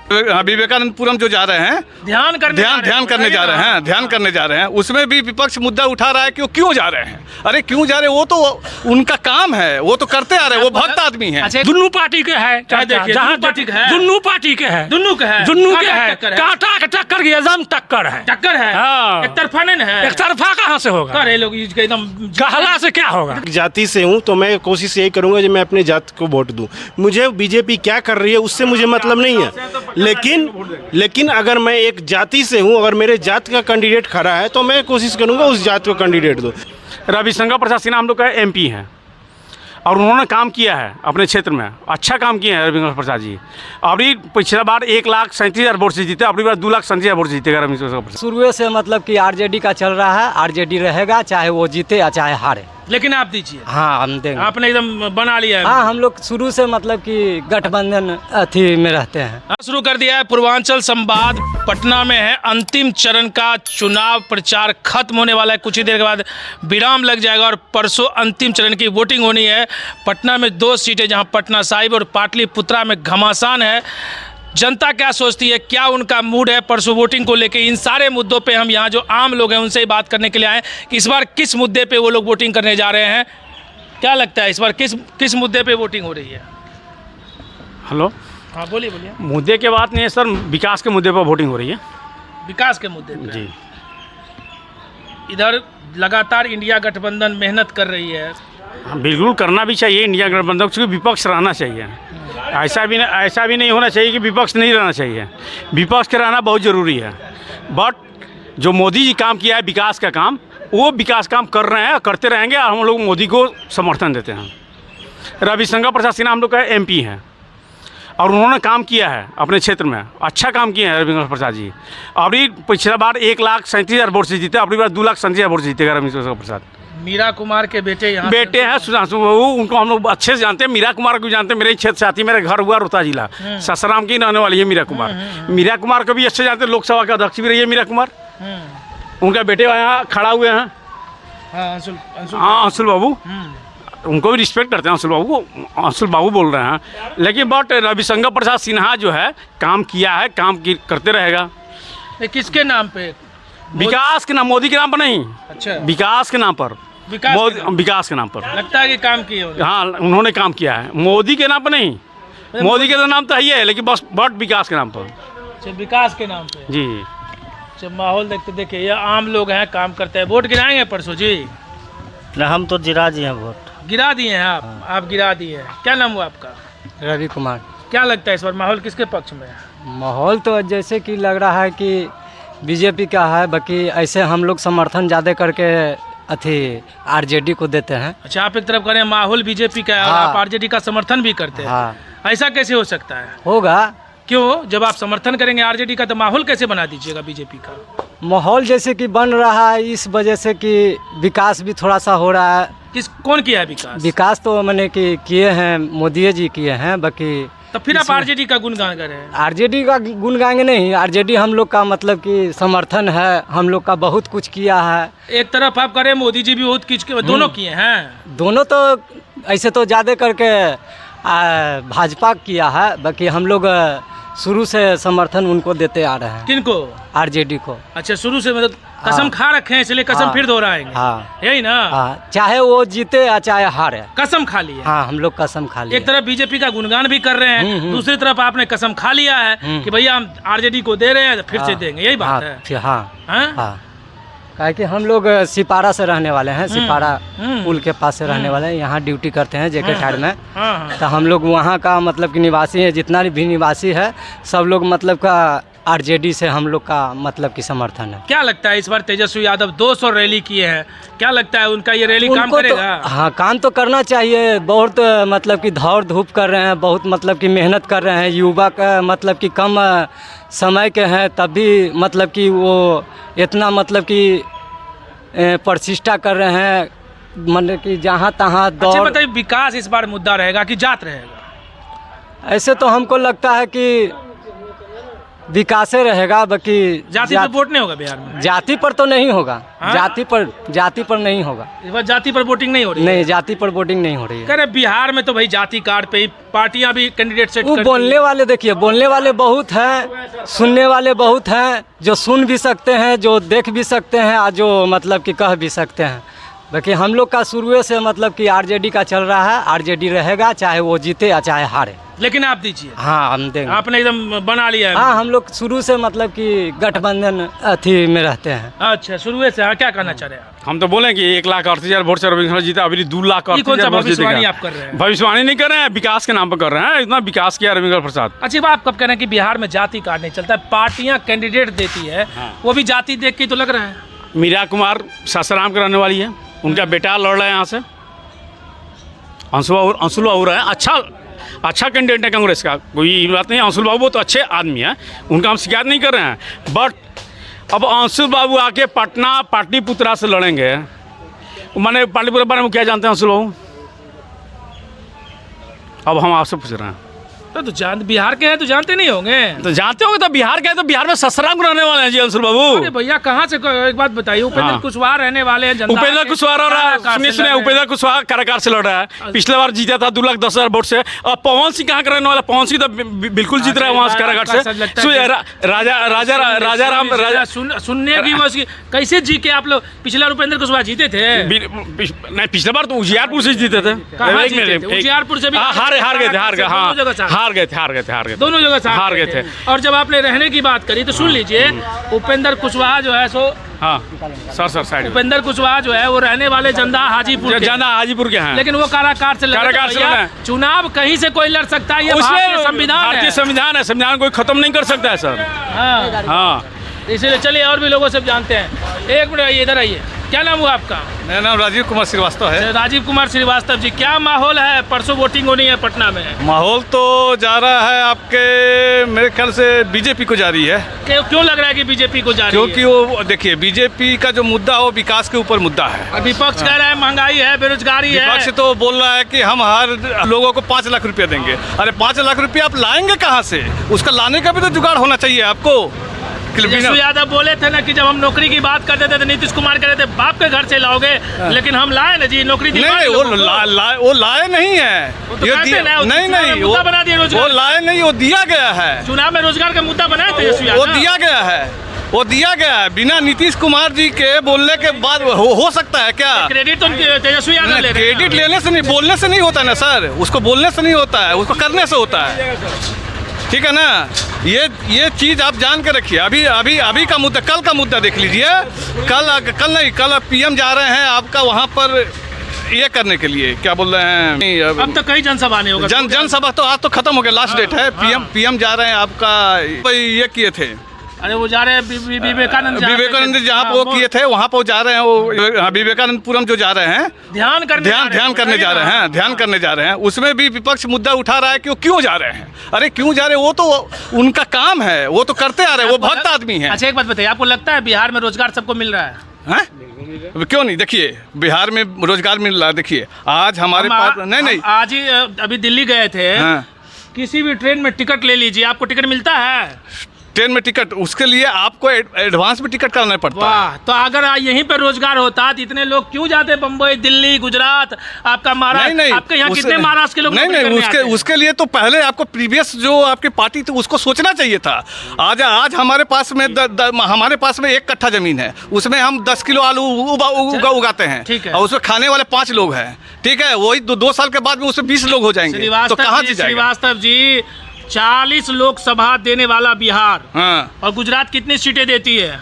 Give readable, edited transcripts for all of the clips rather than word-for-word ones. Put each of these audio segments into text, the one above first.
विवेकानंदपुरम जो जा रहे हैं, ध्यान करने जा रहे हैं, उसमें भी विपक्ष मुद्दा उठा रहा है कि वो क्यों जा रहे हैं। अरे क्यों जा रहे हैं, वो तो उनका काम है, वो तो करते आ रहे हैं, वो भक्त आदमी है। दुन्नू पार्टी के है, दुन्नू पार्टी के है, दुन्नू के है, कांटा के टक्कर की एकदम टक्कर है, एक तरफा नहीं है, एक तरफा कहाँ से होगा, लोग एकदम कहला से क्या होगा। जाति से हूँ तो मैं कोशिश यही करूँगा कि मैं अपने जाति को वोट दूँ। मुझे बीजेपी क्या कर रही है उससे मुझे मतलब नहीं है, लेकिन अगर मैं एक जाति से हूँ, अगर मेरे जाति का कैंडिडेट खड़ा है तो मैं कोशिश करूँगा उस जाति को कैंडिडेट दूँ। रविशंकर प्रसाद सिन्हा हम लोग का एमपी हैं और उन्होंने काम किया है अपने क्षेत्र में, अच्छा काम किया है रविशंकर प्रसाद जी। अभी पिछला बार 1,37,000 वोट से जीते, अगली बार 2,37,000 वोट जीतेगा रविशंकर प्रसाद। शुरू से मतलब कि आरजेडी का चल रहा है, आरजेडी रहेगा चाहे वो जीते या चाहे हारे। लेकिन आप दीजिए। हाँ हम देंगे। आपने एकदम बना लिया है। हाँ हम लोग शुरू से मतलब कि गठबंधन अथी में रहते हैं। शुरू कर दिया है पूर्वांचल संवाद। पटना में है अंतिम चरण का चुनाव प्रचार खत्म होने वाला है, कुछ ही देर के बाद विराम लग जाएगा और परसों अंतिम चरण की वोटिंग होनी है। पटना में 2 सीटें जहां पटना साहिब और पाटलिपुत्रा में घमासान है। जनता क्या सोचती है, क्या उनका मूड है परसों वोटिंग को लेके, इन सारे मुद्दों पे हम यहाँ जो आम लोग हैं उनसे ही बात करने के लिए आए कि इस बार किस मुद्दे पे वो लोग वोटिंग करने जा रहे हैं। क्या लगता है इस बार किस मुद्दे पे वोटिंग हो रही है? हेलो, हाँ बोलिए। मुद्दे के बात नहीं है सर, विकास के मुद्दे पर वोटिंग हो रही है। विकास के मुद्दे पे जी। इधर लगातार इंडिया गठबंधन मेहनत कर रही है। हाँ, बिल्कुल करना भी चाहिए इंडिया गठबंधन, क्योंकि विपक्ष रहना चाहिए। ऐसा भी नहीं होना चाहिए कि विपक्ष नहीं रहना चाहिए, विपक्ष के रहना बहुत ज़रूरी है। बट जो मोदी जी काम किया है विकास का काम, वो विकास काम कर रहे हैं, करते रहेंगे और हम लोग मोदी को समर्थन देते हैं। रविशंकर प्रसाद सिन्हा हम लोग का एमपी हैं और उन्होंने काम किया है अपने क्षेत्र में, अच्छा काम किया है रविशंकर प्रसाद जी। अभी पिछला बार 1,37,000 वोट से जीते, अगली बार 2,37,000 वोट से जीतेगा रविशंकर प्रसाद। मीरा कुमार के बेटे हैं सुधांशु बाबू, उनको हम लोग अच्छे से जानते हैं। मीरा कुमार को जानते हैं, मेरे क्षेत्र से आती है, मेरे घर हुआ रोहता जिला ससराम की रहने वाली है मीरा कुमार। मीरा कुमार को भी अच्छे जानते हैं, लोकसभा के अध्यक्ष भी रही है मीरा कुमार। उनका बेटे यहाँ खड़ा हुए हैं, हाँ अंशुल बाबू, उनको भी रिस्पेक्ट करते हैं अंशुल बाबू को, अंशुल बाबू बोल रहे हैं। लेकिन बट रविशंकर प्रसाद सिन्हा जो है काम किया है, काम करते रहेगा। किसके नाम पे? विकास के नाम, मोदी के नाम पर नहीं। अच्छा, विकास के नाम पर, विकास के नाम पर लगता है कि काम किए। हाँ उन्होंने काम किया है, मोदी के नाम पर नहीं। मोदी के तो नाम तो है लेकिन बस बट विकास के नाम पर। अच्छा, विकास के नाम पे जी। अच्छा, माहौल देखते देखिए ये आम लोग हैं, काम करते हैं। वोट गिराएंगे परसों जी? नहीं हम तो गिरा दिए हैं वोट। गिरा दिए हैं आप? हाँ। आप गिरा दिए हैं। क्या नाम हुआ आपका? रवि कुमार। क्या लगता है इस बार माहौल किसके पक्ष में है? माहौल तो जैसे कि लग रहा है कि बीजेपी का है, बाकी ऐसे हम लोग समर्थन ज़्यादा करके अथी आरजेडी को देते हैं। अच्छा, आप एक तरफ करें माहौल बीजेपी का है। हाँ। और आप आरजेडी का समर्थन भी करते हैं। हाँ। ऐसा कैसे हो सकता है? होगा। क्यों? जब आप समर्थन करेंगे आरजेडी का तो माहौल कैसे बना दीजिएगा बीजेपी का? माहौल जैसे कि बन रहा है इस वजह से कि विकास भी थोड़ा सा हो रहा है। कौन किया है विकास? विकास तो मैंने कि किए हैं, मोदी जी किए हैं। बाकी तो फिर आप आरजेडी का गुणगान करें? आरजेडी का गुण गाएंगे नहीं, आरजेडी हम लोग का मतलब कि समर्थन है, हम लोग का बहुत कुछ किया है। एक तरफ आप करें मोदी जी भी बहुत कुछ, दोनों किए हैं। दोनों तो ऐसे तो ज़्यादा करके भाजपा किया है, बाकी हम लोग शुरू से समर्थन उनको देते आ रहे हैं। किनको? आरजेडी को। अच्छा, शुरू से मतलब कसम खा रखे हैं, इसलिए कसम फिर दोहराएंगे। हाँ यही ना? हाँ, चाहे वो जीते या चाहे हारे, कसम खा ली है। हाँ हम लोग कसम खा लिया। एक तरफ बीजेपी का गुणगान भी कर रहे हैं, दूसरी तरफ आपने कसम खा लिया है कि भैया हम आरजेडी को दे रहे हैं, फिर से देंगे। यही बात है। हाँ, काहे कि हम लोग सिपारा से रहने वाले हैं, सिपारा पुल के पास से रहने वाले हैं, यहाँ ड्यूटी करते हैं जेके ठाड़ में। तो हम लोग वहाँ का मतलब कि निवासी है, जितना भी निवासी है सब लोग मतलब का आरजेडी से हम लोग का मतलब की समर्थन है। क्या लगता है इस बार तेजस्वी यादव 200 रैली किए हैं, क्या लगता है उनका ये रैली काम करेगा? हाँ काम तो करना चाहिए, बहुत मतलब कि दौड़ धूप कर रहे हैं, बहुत मतलब कि मेहनत कर रहे हैं। युवा का मतलब कि कम समय के हैं तब भी मतलब कि वो इतना मतलब कि प्रतिष्ठा कर रहे हैं, मतलब कि जहाँ तहाँ दौड़। अच्छा बताइए, विकास इस बार मुद्दा रहेगा कि जात रहेगा? ऐसे तो हमको लगता है कि विकास रहेगा, बाकी जाति पर वोट नहीं होगा बिहार में? जाति पर तो नहीं होगा। हाँ? जाति पर नहीं होगा। इस बार जाति पर वोटिंग नहीं हो रही है? नहीं, जाति पर वोटिंग नहीं हो रही है। कह रहे बिहार में तो भाई जाति कार्ड पे ही पार्टियां भी कैंडिडेट सेट वो करती बोलने वाले, देखिए बोलने वाले बहुत हैं, सुनने वाले बहुत हैं, जो सुन भी सकते हैं, जो देख भी सकते हैं और जो मतलब कि कह भी सकते हैं। बाकी हम लोग का शुरू से मतलब कि आरजेडी का चल रहा है, आरजेडी रहेगा, चाहे वो जीते या चाहे हारे। लेकिन आप दीजिए। हाँ, हम देंगे। आपने एकदम बना लिया है? हाँ, हम लोग शुरू से मतलब कि गठबंधन अथी में रहते हैं। अच्छा, शुरू से। हाँ, क्या कहना चाह रहे हैं आप? हम तो बोले कि 1,38,000 वोट से रविंद्र जीता, अभी 2,38,000 वोट भविष्यवाणी जीतेगा। आप कर रहे हैं? भविष्यवाणी नहीं कर रहे हैं, विकास के नाम पर कर रहे हैं। इतना विकास किया रविंद्र प्रसाद। अच्छी बात, आप कब कह रहे हैं कि बिहार में जाति कार्ड नहीं चलता है, पार्टियां कैंडिडेट देती है, वो भी जाति देख के तो लग रहा है। मीरा कुमार सासाराम के रहने वाली है, उनका बेटा लड़ रहा है यहाँ से, अंशुल बाबू है। अच्छा कैंडिडेट है कांग्रेस का, कोई बात नहीं। अंशुल बाबू तो अच्छे आदमी है, उनका हम शिकायत नहीं कर रहे हैं। बट अब अंशुल बाबू आके पटना पाटलिपुत्रा से लड़ेंगे, मैंने पाटलिपुत्रा के बारे में क्या जानते हैं अंशुल बाबू? अब हम आपसे पूछ रहे हैं। तो बिहार के हैं तो जानते नहीं होंगे। तो जानते होंगे, तो बिहार के हैं तो बिहार में ससराम रहने वाले हैं जी अंशुल बाबू। अरे भैया कहाँ से, एक बात बताइए, उपेंद्र कुशवाहा रहने वाले हैं। उपेंद्र कुशवाहा लड़ रहा है, सुनिए उपेंद्र कुशवाहा कारागार से लड़ रहा है। पिछले बार जीता था 2,10,000 वोट से। और पवन सिंह कहाँ का रहने वाला? पवन सिंह तो बिल्कुल जीत रहा है वहाँ से कारागार से। राजा सुनने की वो कैसे जी के आप लोग? पिछला उपेंद्र कुशवाहा जीते थे? नहीं, पिछले बार तो उजियारपुर से जीते थे। उजियारपुर से भी हार गए थे। दोनों जगह हार गए थे। और जब आपने रहने की बात करी तो सुन लीजिए, उपेंद्र कुशवाहा जो है सो, हाँ सर साइड, उपेंद्र कुशवाहा जो है वो रहने वाले जंदा हाजीपुर के हैं, लेकिन वो कारागार से लड़े। चुनाव कहीं से कोई लड़ सकता है, ये भारतीय संविधान है, संविधान कोई खत्म नहीं कर सकता है सर। हाँ, इसीलिए चलिए और भी लोगों से जानते हैं। एक मिनट आइए, इधर आइए। क्या नाम हुआ आपका? मेरा नाम राजीव कुमार श्रीवास्तव है। राजीव कुमार श्रीवास्तव जी, क्या माहौल है? परसों वोटिंग होनी है पटना में। माहौल तो जा रहा है आपके, मेरे ख्याल से बीजेपी को जा रही है। क्यों लग रहा है कि बीजेपी को जा रही है? क्योंकि वो देखिए, बीजेपी का जो मुद्दा है वो विकास के ऊपर मुद्दा है। विपक्ष कह रहा है महंगाई है, बेरोजगारी है। विपक्ष तो बोल रहा है कि हम हर लोगों को 5 लाख रुपया देंगे। अरे 5 लाख रुपया आप लाएंगे कहाँ से? उसका लाने का भी तो जुगाड़ होना चाहिए आपको। तेजस्वी यादव बोले थे ना कि जब हम नौकरी की बात करते थे तो नीतीश कुमार कह रहे थे बाप के घर से लाओगे, लेकिन हम लाए ना जी नौकरी। नहीं, वो लाए नहीं है, नहीं, वो लाए नहीं, वो दिया गया है। चुनाव में रोजगार का मुद्दा बनाया तेजस्वी यादव, वो दिया गया है। बिना नीतीश कुमार जी के बोलने के बाद हो सकता है क्या? क्रेडिट तो तेजस्वी यादव ले रहे हैं। क्रेडिट लेने से नहीं, बोलने से नहीं होता ना सर, उसको बोलने से नहीं होता है, उसको करने से होता है। ठीक है ना? ये चीज़ आप जान के रखिए। अभी का मुद्दा, कल का मुद्दा देख लीजिए। कल पीएम जा रहे हैं आपका वहाँ पर ये करने के लिए, क्या बोल रहे हैं, अब तो कई जनसभा नहीं होगा। जनसभा तो आज तो खत्म हो गया, लास्ट डेट है। पीएम जा रहे हैं आपका, ये किए थे। अरे वो जा रहे हैं विवेकानंद जहाँ पे वो किए थे वहाँ पे जा रहे हैं। वो विवेकानंदपुरम जो जा रहे हैं, ध्यान करने जा रहे हैं। उसमें भी विपक्ष मुद्दा उठा रहा है कि वो क्यों जा रहे हैं। अरे क्यों जा रहे हैं? वो तो उनका काम है, वो तो करते आ रहे हैं, वो भक्त आदमी है। अच्छा, एक बात बताइए, आपको लगता है बिहार में रोजगार सबको मिल रहा है? क्यों नहीं? देखिए, बिहार में रोजगार मिल रहा है। देखिए आज हमारे पास नहीं, आज ही अभी दिल्ली गए थे। किसी भी ट्रेन में टिकट ले लीजिए, आपको टिकट मिलता है। ट्रेन में टिकट, उसके लिए आपको एडवांस में टिकट कराना पड़ता है। तो अगर यहीं पे रोजगार होता तो इतने लोग क्यों जाते बम्बई, दिल्ली, गुजरात, आपका महाराष्ट्र? नहीं, आपके यहाँ कितने महाराष्ट्र के लोग? नहीं, उसके लिए तो पहले आपको प्रीवियस जो आपकी पार्टी थी उसको सोचना चाहिए था। आज हमारे पास में हमारे पास में 1 कट्ठा जमीन है, उसमें हम 10 किलो आलू उगाते हैं। ठीक है। और उसमें खाने वाले 5 लोग हैं। ठीक है, वही 2 साल के बाद में उसमें 20 लोग हो जाएंगे, तो कहाँ से जाएगा? श्रीवास्तव जी, 40 लोकसभा देने वाला बिहार, और गुजरात कितनी सीटें देती है?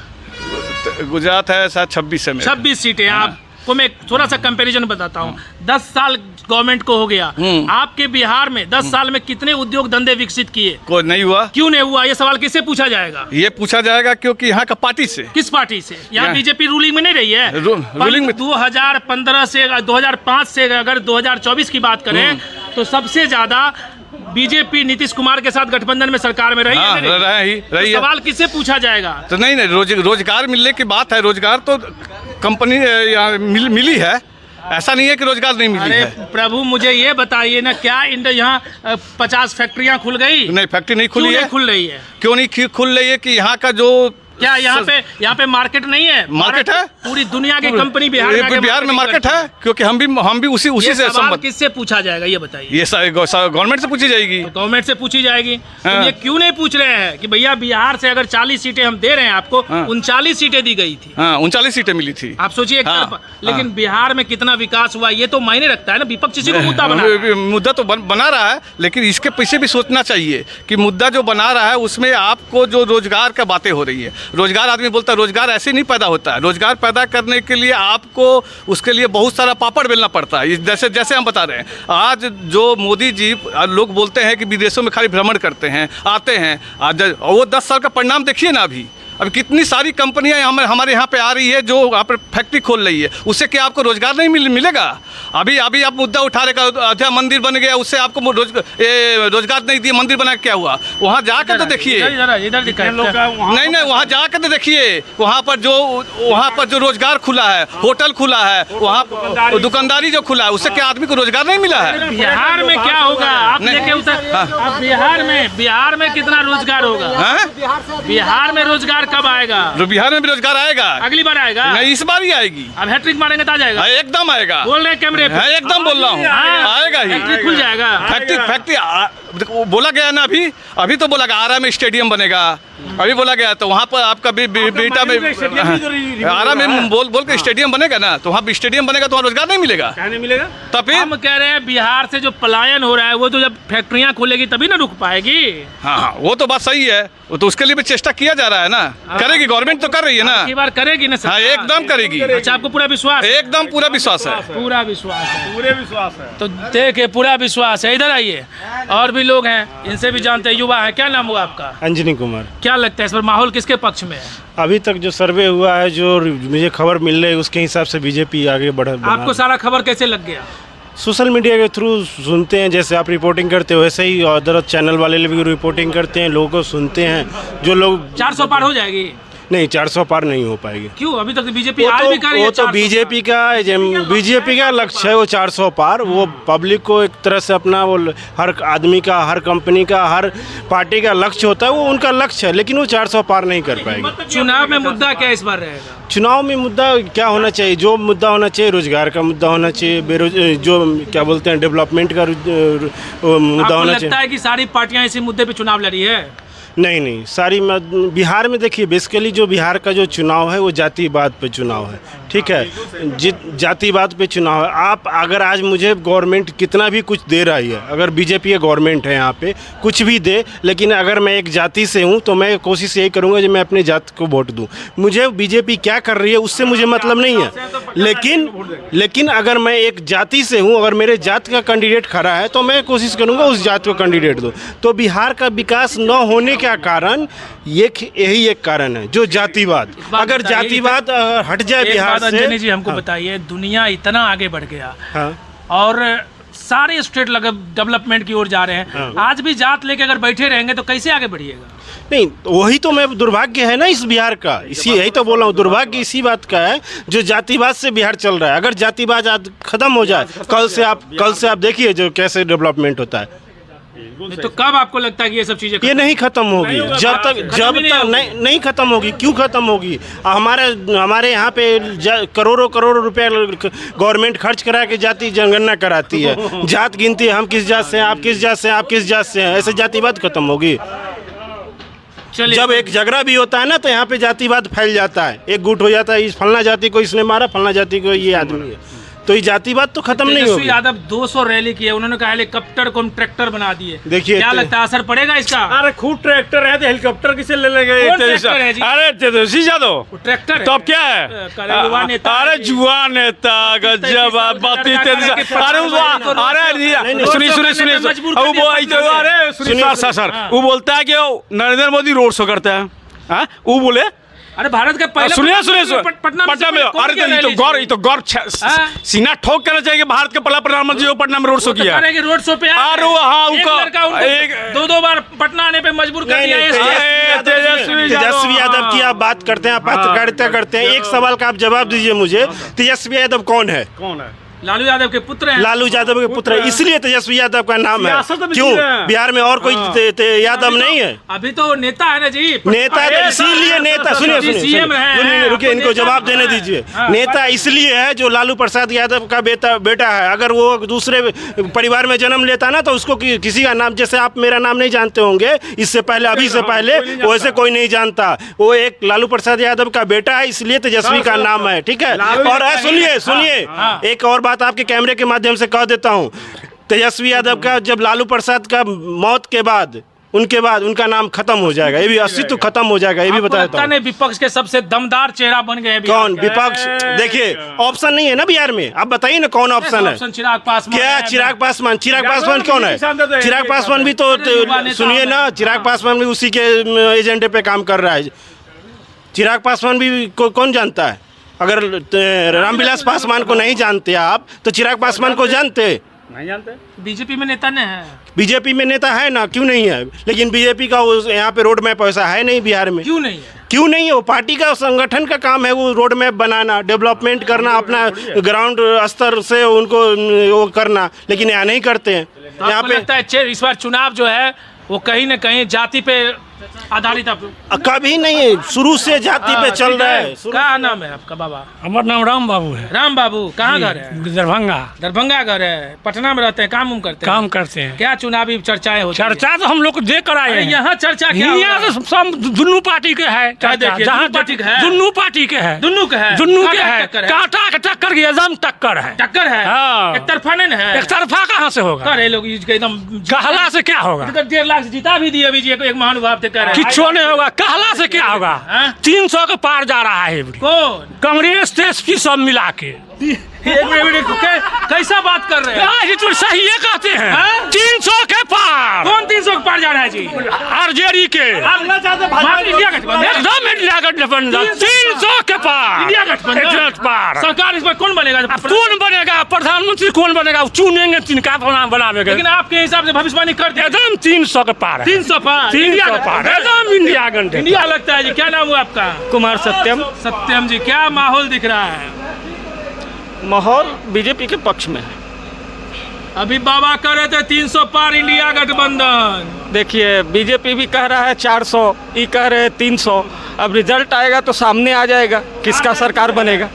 गुजरात है शायद 26 सीटें। आपको मैं थोड़ा सा कंपैरिजन बताता हूँ। 10 साल गवर्नमेंट को हो गया, आपके बिहार में 10 साल में कितने उद्योग धंधे विकसित किए? कोई नहीं हुआ। क्यों नहीं हुआ? ये सवाल किससे पूछा जाएगा? ये पूछा जाएगा क्योंकि यहाँ का पार्टी से। किस पार्टी से? यहाँ बीजेपी रूलिंग में नहीं रही है। रूलिंग में 2015 से 2005 से अगर 2024 की बात करें तो सबसे ज्यादा बीजेपी नीतीश कुमार के साथ गठबंधन में सरकार में रही है। तो सवाल किससे पूछा जाएगा? तो नहीं, रोजगार मिलने की बात है। रोजगार तो कंपनी मिली है, ऐसा नहीं है कि रोजगार नहीं मिली अरे है। प्रभु मुझे ये बताइए ना, क्या इंडिया यहाँ 50 फैक्ट्रियाँ खुल गई? नहीं, फैक्ट्री नहीं खुली क्यों है। नहीं खुल रही है? क्यों नहीं खुल रही है कि यहाँ का जो क्या यहाँ पे मार्केट नहीं है? मार्केट है। पूरी दुनिया की कंपनी बिहार में मार्केट है, क्योंकि हम भी उसी ये से सवाल संबंध। किससे पूछा जाएगा ये बताइए? ये गवर्नमेंट से पूछी जाएगी। तो गवर्नमेंट से पूछी जाएगी। तो हाँ। ये क्यों नहीं पूछ रहे हैं कि भैया बिहार से अगर 40 सीटें हम दे रहे हैं आपको, हाँ। 39 सीटें दी गई थी। हाँ, 39 सीटें मिली थी। आप सोचिए एक हाँ, तरफ। लेकिन हाँ। बिहार में कितना विकास हुआ ये तो मायने रखता है ना। विपक्ष इसी को मुद्दा बना रहा है। मुद्दा तो बना रहा है, लेकिन इसके पीछे भी सोचना चाहिए कि मुद्दा जो बना रहा है उसमें आपको जो रोजगार का बातें हो रही है। रोजगार आदमी बोलता है रोजगार ऐसे नहीं पैदा होता है। रोजगार पैदा करने के लिए आपको उसके लिए बहुत सारा पापड़ बेलना पड़ता है। जैसे जैसे हम बता रहे हैं, आज जो मोदी जी लोग बोलते हैं कि विदेशों में खाली भ्रमण करते हैं, आते हैं, आज वो 10 साल का परिणाम देखिए ना। अभी कितनी सारी कंपनियां हमारे यहाँ पे आ रही है जो यहाँ पर फैक्ट्री खोल रही है। उससे क्या आपको रोजगार नहीं मिलेगा? अभी आप मुद्दा उठा रहे, अयोध्या मंदिर बन गया, उससे आपको रोजगार नहीं दिए। मंदिर बना क्या हुआ? वहाँ जाकर तो देखिए। नहीं, वहाँ जाकर तो देखिए। वहाँ पर जो रोजगार खुला है, होटल खुला है, वहाँ दुकानदारी जो खुला है, उससे क्या आदमी को रोजगार नहीं मिला है? बिहार में क्या होगा? आप लेके अब बिहार में कितना रोजगार होगा? बिहार में रोजगार कब आएगा? बिहार में भी रोजगार आएगा। अगली बार आएगा? नहीं, इस बार ही आएगी। अब हैट्रिक मारेंगे तो आ जाएगा? एकदम आएगा। बोल रहे कैमरे पे? एकदम बोल रहा हूँ, आएगा ही। हैट्रिक खुल जाएगा। फैक्ट्री बोला गया ना। अभी तो बोला गया आरा में स्टेडियम बनेगा। अभी बोला गया तो वहाँ पर आपका बेटा में आरा में बोल के स्टेडियम बनेगा ना, तो वहाँ स्टेडियम बनेगा तो वहाँ रोजगार नहीं मिलेगा। नहीं मिलेगा। तब फिर हम कह रहे हैं बिहार से जो पलायन हो रहा है वो तो जब फैक्ट्रियाँ खुलेगी तभी ना रुक पाएगी। हाँ, वो तो बात सही है। वो तो उसके लिए भी चेष्टा किया जा रहा है ना। करेगी, गवर्नमेंट तो कर रही है ना। ये बार करेगी ना? हाँ, एकदम करेगी। अच्छा, आपको पूरा विश्वास? एकदम पूरा विश्वास है। पूरा विश्वास है। पूरे विश्वास है। तो देखिए, पूरा विश्वास है। इधर आइए, और भी लोग हैं, इनसे भी जानते हैं। युवा है, क्या नाम हुआ आपका? अंजनी कुमार। क्या लगता है इस पर माहौल किसके पक्ष में है? अभी तक जो सर्वे हुआ है, जो मुझे खबर मिल रही है, उसके हिसाब से बीजेपी आगे बढ़। आपको सारा खबर कैसे लग गया? सोशल मीडिया के थ्रू सुनते हैं, जैसे आप रिपोर्टिंग करते हो वैसे ही अदर चैनल वाले भी रिपोर्टिंग करते हैं, लोगों को सुनते हैं। जो लोग 400 पार हो जाएगी? नहीं, 400 पार नहीं हो पाएगी। क्यों? अभी तक तो बीजेपी आज भी कर रही है। वो तो बीजेपी का लक्ष्य है, वो 400 पार। वो पब्लिक को एक तरह से अपना वो हर आदमी का, हर कंपनी का, हर पार्टी का लक्ष्य होता है, वो उनका लक्ष्य है, लेकिन वो 400 पार नहीं कर पाएगी। चुनाव में मुद्दा क्या इस बार रहेगा? चुनाव में मुद्दा क्या होना चाहिए? जो मुद्दा होना चाहिए, रोजगार का मुद्दा होना चाहिए, जो क्या बोलते हैं डेवलपमेंट का मुद्दा होना चाहिए। लगता है कि सारी पार्टियां इसी मुद्दे पे चुनाव लड़ी है? नहीं, सारी बिहार में देखिए, बेसिकली जो बिहार का जो चुनाव है वो जातिवाद पे चुनाव है। ठीक है, जातिवाद पे चुनाव है। आप अगर आज मुझे गवर्नमेंट कितना भी कुछ दे रही है, अगर बीजेपी का गवर्नमेंट है यहाँ पे कुछ भी दे, लेकिन अगर मैं एक जाति से हूँ तो मैं कोशिश यही करूँगा कि मैं अपने जाति को वोट दूँ। मुझे बीजेपी क्या कर रही है उससे मुझे मतलब नहीं है, लेकिन अगर मैं एक जाति से हूँ, अगर मेरे जाति का कैंडिडेट खड़ा है तो मैं कोशिश करूँगा उस जाति को कैंडिडेट दूँ। तो बिहार का विकास न होने का कारण यही एक कारण है, जो जातिवाद। अगर जातिवाद हट जाए बिहार से। अंजनी जी, हमको बताइए, दुनिया इतना आगे बढ़ गया, हाँ, और सारे स्टेट डेवलपमेंट की ओर जा रहे हैं, हाँ। आज भी जात लेके अगर बैठे रहेंगे तो कैसे आगे बढ़िएगा? नहीं, वही तो मैं दुर्भाग्य है ना इस बिहार का। यही तो बोल रहा हूँ, दुर्भाग्य इसी बात का है जो जातिवाद से बिहार चल रहा है। अगर जातिवाद आज खत्म हो जाए, कल से आप देखिए जो कैसे डेवलपमेंट होता है। तो कब आपको लगता है कि ये सब चीजें ये नहीं खत्म होगी? जब तक नहीं खत्म होगी। क्यों खत्म होगी? हमारे यहाँ पे करोड़ों रुपए गवर्नमेंट खर्च करा के जाति जनगणना कराती है, जात गिनती है, हम किस जात से हैं, आप किस जात से हैं, आप किस जात से हैं। ऐसे जातिवाद खत्म होगी? जब एक झगड़ा भी होता है ना तो यहाँ पे जातिवाद फैल जाता है, एक गुट हो जाता है, इस फलना जाति को इसने मारा, फलना जाति को ये आदमी है। तो ये जातिवाद तो खत्म नहीं होगी। यादव 200 रैली की है, उन्होंने कहा हेलीकॉप्टर को हम ट्रैक्टर बना दिए। देखिए, क्या लगता है असर पड़ेगा इसका? अरे खूब ट्रैक्टर है तो हेलीकॉप्टर किसे ले लेंगे? अरे तेजस्वी यादव ट्रैक्टर है। तो अब क्या है? युवा नेता, अरे जुआ नेता, गजब बात। अरे सर, वो बोलता है कि नरेंद्र मोदी रोड शो करता है। वो बोले अरे भारत का पहला सुनिए पटना में। अरे तो गौर सीना ठोक करना चाहिए कि भारत के पहला प्रधानमंत्री जो पटना में रोड शो किया। रोड शो पे दो बार पटना आने पे मजबूर कर दिया। तेजस्वी यादव की आप बात करते हैं, आप करते हैं। एक सवाल का आप जवाब दीजिए मुझे, तेजस्वी यादव कौन है? लालू यादव के पुत्र हैं। लालू यादव के पुत्र है, इसलिए तेजस्वी यादव का नाम है। सियासत में क्यों जी रहे हैं। बिहार में और कोई यादव नहीं है? अभी तो नेता है ना जी, नेता तो इसीलिए नेता, सुनिए जी, सुनिए सीएम रहे हैं। सुनिए, रुकिए, आपको इनको नेता जवाब बोलते देने हैं। दीजिए। हाँ, नेता इसलिए है जो लालू प्रसाद यादव का बेटा है। अगर वो दूसरे परिवार में जन्म लेता ना तो उसको किसी का नाम, जैसे आप मेरा नाम नहीं जानते होंगे इससे पहले, अभी से पहले, वैसे कोई नहीं जानता। वो एक लालू प्रसाद यादव का बेटा है, इसलिए तेजस्वी का नाम है, ठीक है। और सुनिए एक और बात आपके कैमरे के माध्यम से कह देता हूँ। तेजस्वी यादव का जब लालू प्रसाद का मौत के बाद उनका नाम खत्म हो जाएगा, ये भी अस्तित्व खत्म हो जाएगा, ये भी बता देता हूँ। विपक्ष के सबसे दमदार चेहरा बन गए बिहार कौन के। विपक्ष? देखिए ऑप्शन नहीं है ना बिहार में, आप बताइए ना कौन ऑप्शन है? चिराग पासवान क्या है। चिराग पासवान कौन है? चिराग पासवान भी तो युवा नेता सुनिए ना, है। चिराग पासवान भी उसी के एजेंडे पे काम कर रहा है। चिराग पासवान भी कौन जानता है? अगर रामविलास पासवान को नहीं जानते आप तो चिराग पासवान को जानते? नहीं जानते। बीजेपी में नेता नहीं है। बीजेपी में नेता है ना, क्यों नहीं है? लेकिन बीजेपी का यहाँ पे रोड मैप ऐसा है नहीं बिहार में। क्यों नहीं है? क्यों नहीं है? वो पार्टी का संगठन का काम है, वो रोड मैप बनाना, डेवलपमेंट करना, अपना ग्राउंड स्तर से उनको वो करना, लेकिन यहाँ नहीं करते हैं। तो यहाँ आपको पे लगता है इस बार चुनाव जो है वो कहीं न कहीं जाति पे आधारित आप कभी नहीं है, शुरू से जाति पे चल रहा है। क्या नाम है आपका बाबा? हमारा नाम राम बाबू है। राम बाबू, कहाँ घर है? दरभंगा। दरभंगा घर है। पटना में रहते हैं, काम करते हैं? काम करते हैं। क्या चुनावी चर्चाएं होती हैं? चर्चा तो हम लोग देख कर आए अरे हैं। यहाँ चर्चा क्या हो रहा यहाँ है? तो सब दुनू पार्टी के है क्या चर्चा। देखिए, जहाँ दुनू पार्टी के है? दुनू पार्टी के है। दुनू के है? दुनू के कांटा है, टक्कर है? कांटा के टक्कर की एकदम टक्कर है। टक्कर है? हाँ। एक तरफा नहीं है? एक तरफा कहाँ से होगा? अरे लोग एकदम कहला से क्या होगा? 1.5 लाख से जीता भी दिए अभी जी, एक महानुभाव थे कह रहे हैं। किच्छो नहीं होगा। कहला से क्या होगा? हाँ? 300 के पार जा रहा है एवरी। कौन? कांग्रेस टीएसपी सब मिला के। एक मिनट, कैसा बात कर रहे हैं? आज तो सही है कहते हैं। हाँ? 300 के पार। कौन 300 के पार जा रहा है जी? आरजेडी के इंडिया गठबंधन? एकदम इंडिया गठबंधन 300 के पार। इंडिया गठबंधन? इंडिया पार। सरकार इस पर कौन बनेगा? कौन बनेगा? प्रधानमंत्री कौन बनेगा? चुनेंगे तिनका बनावेगा। लेकिन आपके हिसाब से भविष्यवाणी कर दिया। एकदम 300 के पार है। 300 पार? 300 पार एकदम इंडिया गठबंधन। इंडिया लगता है जी। क्या नाम हुआ आपका? कुमार सत्यम। सत्यम जी, क्या माहौल दिख रहा है? माहौल बीजेपी के पक्ष में है। अभी बाबा कह रहे थे 300 पार इंडिया गठबंधन। देखिए बीजेपी भी कह रहा है 400, ये कह रहे हैं 300। अब रिजल्ट आएगा तो सामने आ जाएगा किसका सरकार बनेगा।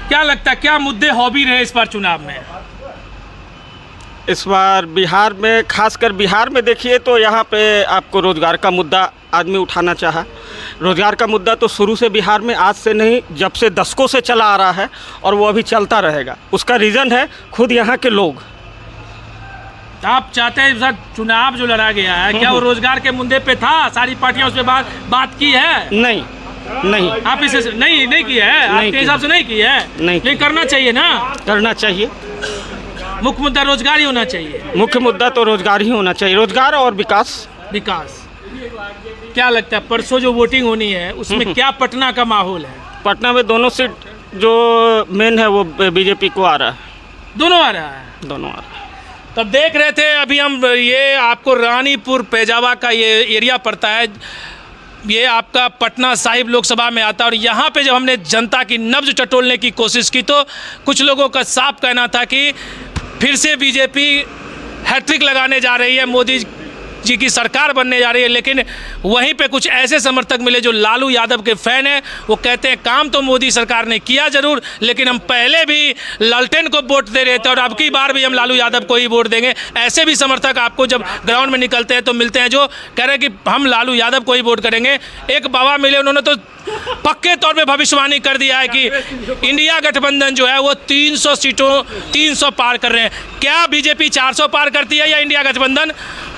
क्या लगता है क्या मुद्दे हॉबी रहे इस बार चुनाव में? इस बार बिहार में, खासकर बिहार में देखिए तो यहाँ पे आपको रोजगार का मुद्दा आदमी उठाना चाहा। रोजगार का मुद्दा तो शुरू से बिहार में, आज से नहीं, जब से दशकों से चला आ रहा है और वो अभी चलता रहेगा। उसका रीज़न है खुद यहाँ के लोग। आप चाहते हैं सर चुनाव जो लड़ा गया है क्या वो रोजगार के मुद्दे पे था? सारी पार्टियां उस पे बात की है? नहीं आप इसे नहीं की है? आपके हिसाब से नहीं की है? नहीं। लेकिन करना चाहिए ना। करना चाहिए। मुख्य मुद्दा रोजगार ही होना चाहिए। मुख्य मुद्दा तो रोजगार ही होना चाहिए, रोजगार और विकास। क्या लगता है परसों जो वोटिंग होनी है उसमें क्या पटना का माहौल है? पटना में दोनों सीट जो मेन है वो बीजेपी को आ रहा है। दोनों आ रहा है? दोनों आ रहा है। तब देख रहे थे अभी हम, ये आपको रानीपुर पेजावा का ये एरिया पड़ता है, ये आपका पटना साहिब लोकसभा में आता है। और यहाँ पे जब हमने जनता की नब्ज टटोलने की कोशिश की तो कुछ लोगों का साफ कहना था कि फिर से बीजेपी हैट्रिक लगाने जा रही है, मोदी जी की सरकार बनने जा रही है। लेकिन वहीं पे कुछ ऐसे समर्थक मिले जो लालू यादव के फ़ैन हैं, वो कहते हैं काम तो मोदी सरकार ने किया ज़रूर, लेकिन हम पहले भी लालटेन को वोट दे रहे थे और अब की बार भी हम लालू यादव को ही वोट देंगे। ऐसे भी समर्थक आपको जब ग्राउंड में निकलते हैं तो मिलते हैं जो कह रहे हैं कि हम लालू यादव को ही वोट करेंगे। एक बाबा मिले, उन्होंने तो पक्के तौर पे भविष्यवाणी कर दिया है कि इंडिया गठबंधन जो है वो 300 सीटों 300 पार कर रहे हैं। क्या बीजेपी 400 पार करती है या इंडिया गठबंधन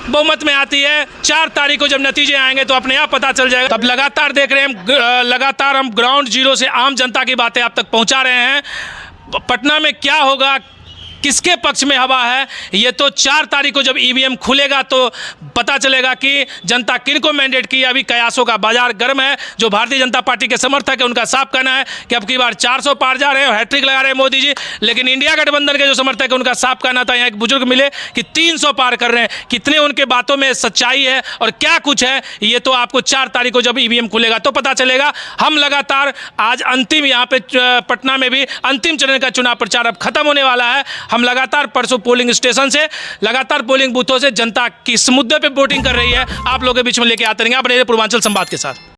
बहुमत में आती है? 4 तारीख को जब नतीजे आएंगे तो अपने आप पता चल जाएगा। तब लगातार देख रहे हैं, लगातार हम ग्राउंड जीरो से आम जनता की बातें आप तक पहुंचा रहे हैं। पटना में क्या होगा, किसके पक्ष में हवा है, ये तो 4 तारीख को जब ईवीएम खुलेगा तो पता चलेगा कि जनता किन को मैंडेट की। अभी कयासों का बाजार गर्म है। जो भारतीय जनता पार्टी के समर्थक है उनका साफ कहना है कि अब की बार 400 पार जा रहे हैं, हैट्रिक लगा रहे हैं मोदी जी। लेकिन इंडिया गठबंधन के जो समर्थक है उनका साफ कहना था, यहाँ एक बुजुर्ग मिले कि 300 पार कर रहे हैं। कितने उनके बातों में सच्चाई है और क्या कुछ है, ये तो आपको 4 तारीख को जब ईवीएम खुलेगा तो पता चलेगा। हम लगातार आज अंतिम यहाँ पे पटना में भी अंतिम चरण का चुनाव प्रचार अब खत्म होने वाला है। हम लगातार परसों पोलिंग स्टेशन से, लगातार पोलिंग बूथों से जनता किस मुद्दे पे वोटिंग कर रही है आप लोगों के बीच में लेके आते रहेंगे अपने पूर्वांचल संवाद के साथ।